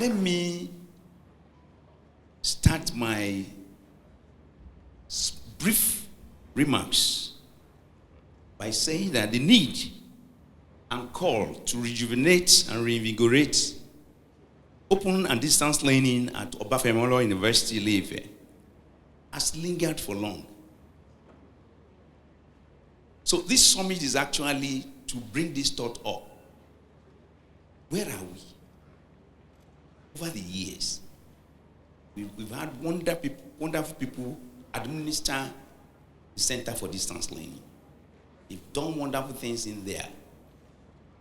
Let me start my brief remarks by saying that the need and call to rejuvenate and reinvigorate open and distance learning at Obafemi University, Ile-Ife, has lingered for long. So this summit is actually to bring this thought up. Where are we? Over the years, we've had wonderful people administer the Center for Distance Learning. They've done wonderful things in there.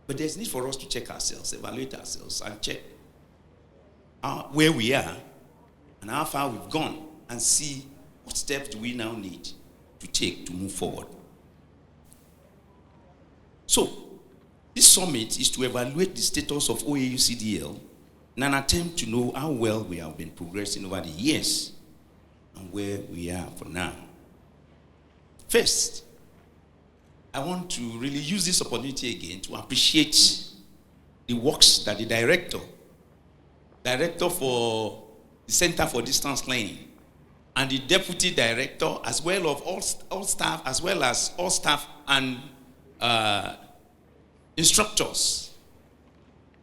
But there's need for us to check ourselves, evaluate ourselves, and check where we are and how far we've gone, and see what steps do we now need to take to move forward. So, this summit is to evaluate the status of OAU CDL in an attempt to know how well we have been progressing over the years and where we are for now. First, I want to really use this opportunity again to appreciate the works that the director for the Center for Distance Learning, and the deputy director, as well of all staff, as well as all staff and instructors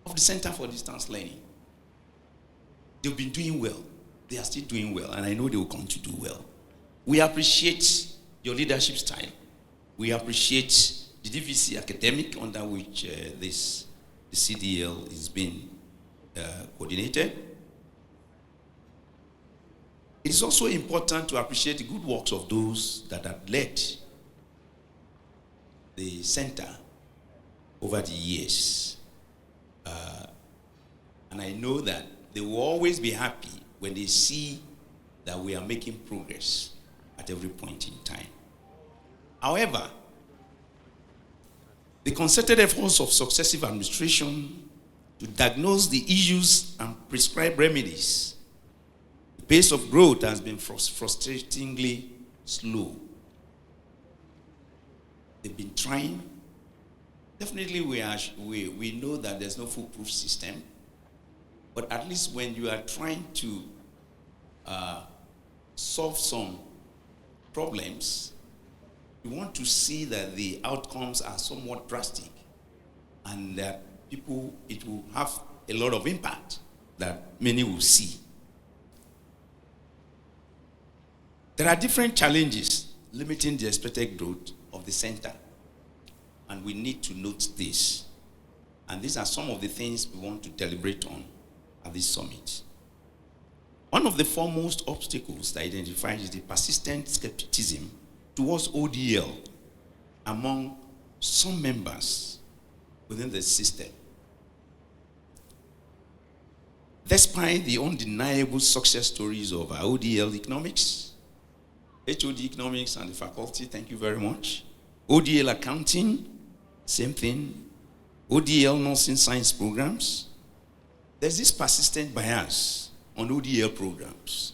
of the Center for Distance Learning. They've been doing well. They are still doing well, and I know they will continue to do well. We appreciate your leadership style. We appreciate the DVC academic under which the CDL is being coordinated. It is also important to appreciate the good works of those that have led the center over the years. And I know that they will always be happy when they see that we are making progress at every point in time. However, the concerted efforts of successive administration to diagnose the issues and prescribe remedies, the pace of growth has been frustratingly slow. They've been trying. Definitely we know that there's no foolproof system, but at least when you are trying to solve some problems, you want to see that the outcomes are somewhat drastic and that it will have a lot of impact that many will see. There are different challenges limiting the expected growth of the center, and we need to note this. And these are some of the things we want to deliberate on at this summit. One of the foremost obstacles that identified is the persistent skepticism towards ODL among some members within the system. Despite the undeniable success stories of our ODL economics, HOD economics and the faculty, thank you very much. ODL accounting, same thing. ODL nursing science programs. There's this persistent bias on ODL programs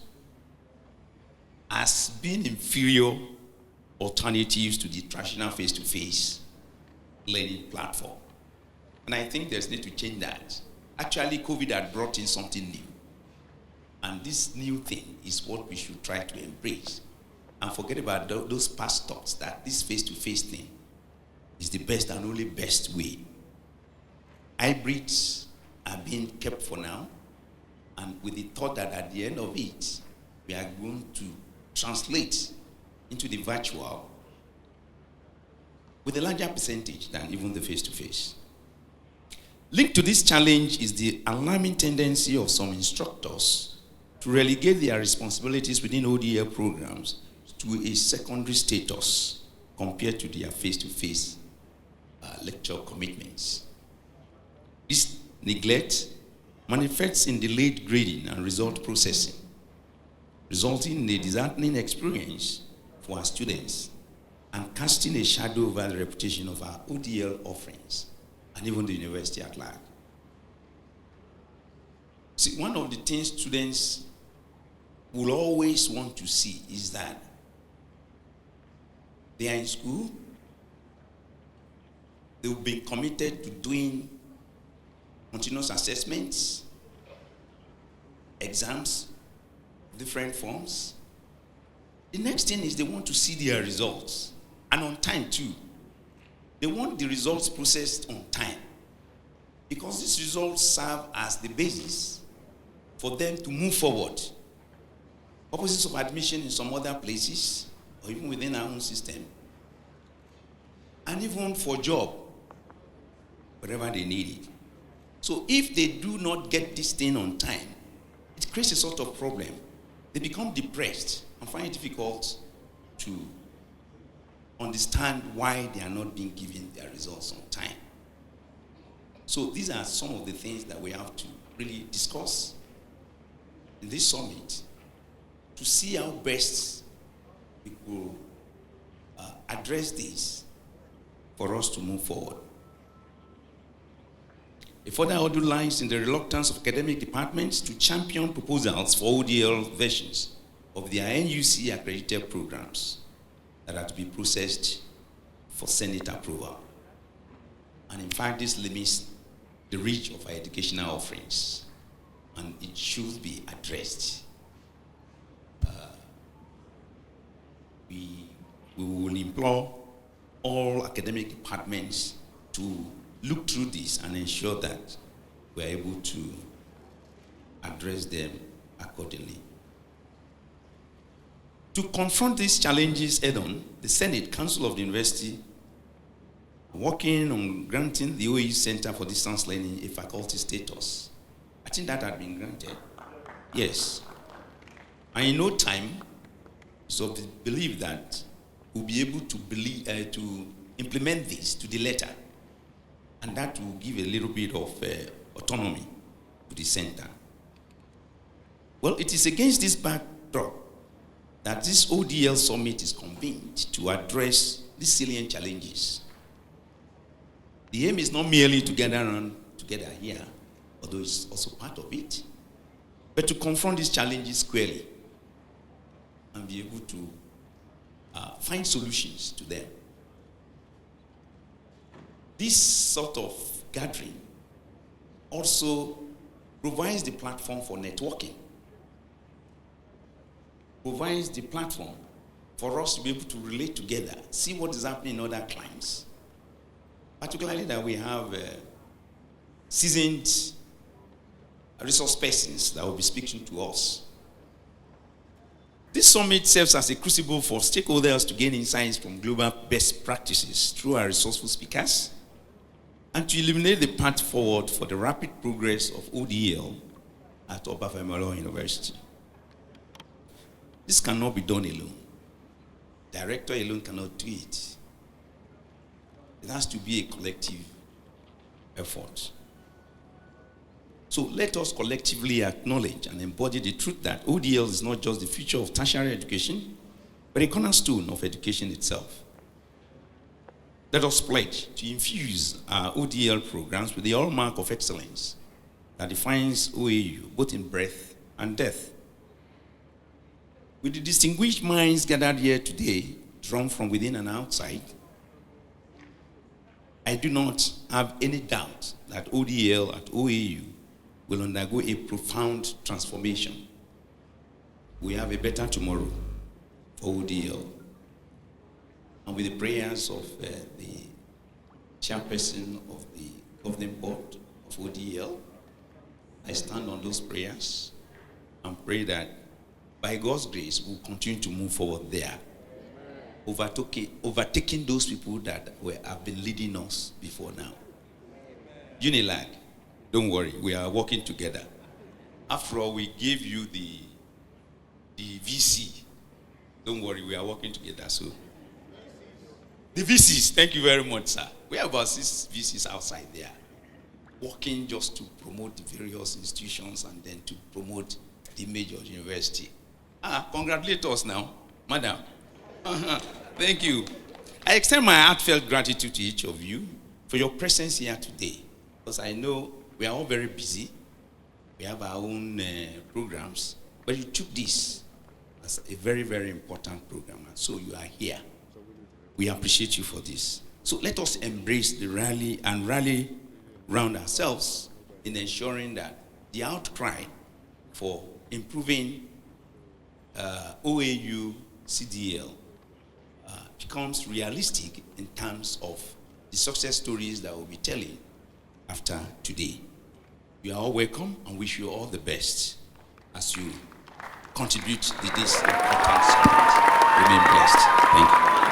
as being inferior alternatives to the traditional face-to-face learning platform. And I think there's need to change that. Actually, COVID had brought in something new. And this new thing is what we should try to embrace. And forget about those past thoughts that this face-to-face thing is the best and only best way. Hybrids are being kept for now, and with the thought that at the end of it, we are going to translate into the virtual with a larger percentage than even the face-to-face. Linked to this challenge is the alarming tendency of some instructors to relegate their responsibilities within ODL programs to a secondary status compared to their face-to-face lecture commitments. This neglect manifests in delayed grading and result processing, resulting in a disheartening experience for our students and casting a shadow over the reputation of our ODL offerings and even the university at large. See, one of the things students will always want to see is that they are in school, they will be committed to doing continuous assessments, exams, different forms. The next thing is they want to see their results, and on time too. They want the results processed on time, because these results serve as the basis for them to move forward. Purposes of admission in some other places, or even within our own system, and even for job, wherever they need it. So if they do not get this thing on time, it creates a sort of problem. They become depressed and find it difficult to understand why they are not being given their results on time. So these are some of the things that we have to really discuss in this summit to see how best we could address this for us to move forward. A further order lies in the reluctance of academic departments to champion proposals for ODL versions of their NUC accredited programs that are to be processed for Senate approval. And in fact, this limits the reach of our educational offerings, and it should be addressed. We will implore all academic departments to look through this and ensure that we're able to address them accordingly. To confront these challenges head-on, the Senate Council of the University working on granting the OAU Center for Distance Learning a faculty status. I think that had been granted. Yes. And in no time, so we believe that we'll be able to implement this to the letter. And that will give a little bit of autonomy to the center. Well, it is against this backdrop that this ODL summit is convened to address these salient challenges. The aim is not merely to gather around together here, although it's also part of it, but to confront these challenges squarely and be able to find solutions to them. This sort of gathering also provides the platform for networking, provides the platform for us to be able to relate together, see what is happening in other climes, particularly that we have seasoned resource persons that will be speaking to us. This summit serves as a crucible for stakeholders to gain insights from global best practices through our resourceful speakers, and to illuminate the path forward for the rapid progress of ODL at Bamire University. This cannot be done alone. Director alone cannot do it. It has to be a collective effort. So let us collectively acknowledge and embody the truth that ODL is not just the future of tertiary education, but a cornerstone of education itself. Let us pledge to infuse our ODL programs with the hallmark of excellence that defines OAU, both in breadth and depth. With the distinguished minds gathered here today, drawn from within and outside, I do not have any doubt that ODL at OAU will undergo a profound transformation. We have a better tomorrow for ODL. And with the prayers of the chairperson of the governing board of ODL, I stand on those prayers and pray that by God's grace, we'll continue to move forward there, overtaking those people that have been leading us before now. Unilag, don't worry, we are working together. After all, we gave you the VC. Don't worry, we are working together. So, the VCs, thank you very much, sir. We have about 6 VCs outside there, working just to promote the various institutions and then to promote the image of the university. Congratulate us now, madam. Thank you. I extend my heartfelt gratitude to each of you for your presence here today, because I know we are all very busy. We have our own programs, but you took this as a very, very important program, and so you are here. We appreciate you for this. So let us embrace the rally and rally round ourselves in ensuring that the outcry for improving OAU CDL becomes realistic in terms of the success stories that we'll be telling after today. You are all welcome and wish you all the best as you contribute to this important segment. Remain blessed. Thank you.